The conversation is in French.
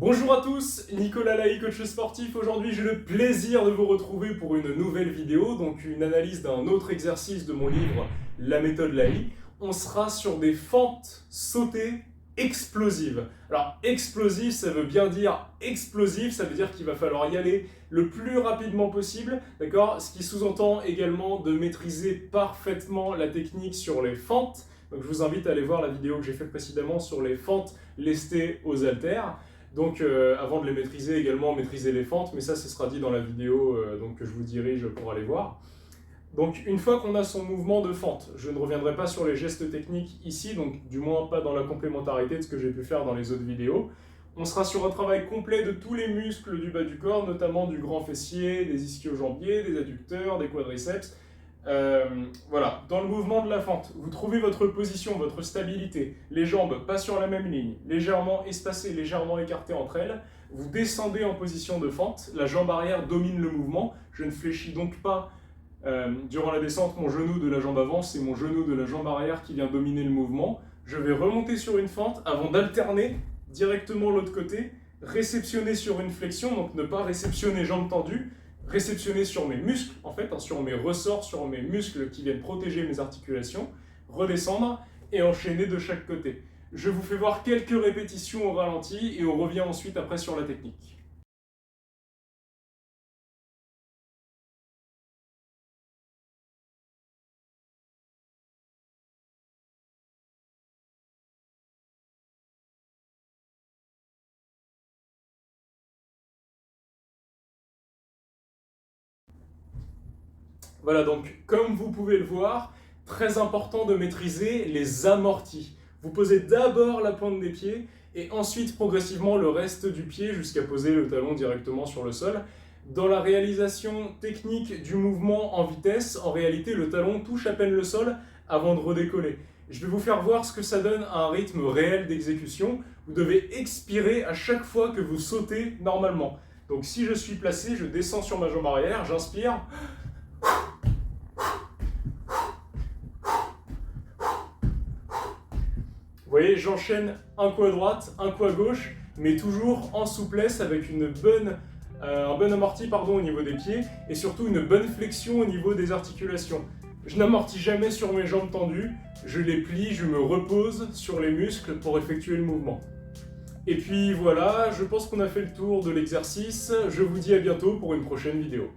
Bonjour à tous, Nicolas Laï, coach sportif. Aujourd'hui, j'ai le plaisir de vous retrouver pour une nouvelle vidéo, donc une analyse d'un autre exercice de mon livre La méthode Laï. On sera sur des fentes sautées explosives. Alors, explosive, ça veut bien dire explosif, ça veut dire qu'il va falloir y aller le plus rapidement possible, d'accord? Ce qui sous-entend également de maîtriser parfaitement la technique sur les fentes. Donc, je vous invite à aller voir la vidéo que j'ai faite précédemment sur les fentes lestées aux haltères. Donc avant de les maîtriser également, maîtriser les fentes, mais ça ce sera dit dans la vidéo donc, que je vous dirige pour aller voir. Donc une fois qu'on a son mouvement de fente, je ne reviendrai pas sur les gestes techniques ici, donc du moins pas dans la complémentarité de ce que j'ai pu faire dans les autres vidéos. On sera sur un travail complet de tous les muscles du bas du corps, notamment du grand fessier, des ischio-jambiers, des adducteurs, des quadriceps. Voilà, dans le mouvement de la fente, vous trouvez votre position, votre stabilité, les jambes pas sur la même ligne, légèrement espacées, légèrement écartées entre elles, vous descendez en position de fente, la jambe arrière domine le mouvement, je ne fléchis donc pas durant la descente mon genou de la jambe avant, c'est mon genou de la jambe arrière qui vient dominer le mouvement, je vais remonter sur une fente avant d'alterner directement l'autre côté, réceptionner sur une flexion, donc ne pas réceptionner jambes tendues, réceptionner sur mes muscles, en fait, sur mes ressorts, sur mes muscles qui viennent protéger mes articulations, redescendre et enchaîner de chaque côté. Je vous fais voir quelques répétitions au ralenti et on revient ensuite après sur la technique. Voilà, donc comme vous pouvez le voir, très important de maîtriser les amortis. Vous posez d'abord la pointe des pieds et ensuite progressivement le reste du pied jusqu'à poser le talon directement sur le sol. Dans la réalisation technique du mouvement en vitesse, en réalité le talon touche à peine le sol avant de redécoller. Je vais vous faire voir ce que ça donne à un rythme réel d'exécution. Vous devez expirer à chaque fois que vous sautez normalement. Donc si je suis placé, je descends sur ma jambe arrière, j'inspire. Vous voyez, j'enchaîne un coup à droite, un coup à gauche, mais toujours en souplesse avec un bon amorti au niveau des pieds et surtout une bonne flexion au niveau des articulations. Je n'amortis jamais sur mes jambes tendues, je les plie, je me repose sur les muscles pour effectuer le mouvement. Et puis voilà, je pense qu'on a fait le tour de l'exercice. Je vous dis à bientôt pour une prochaine vidéo.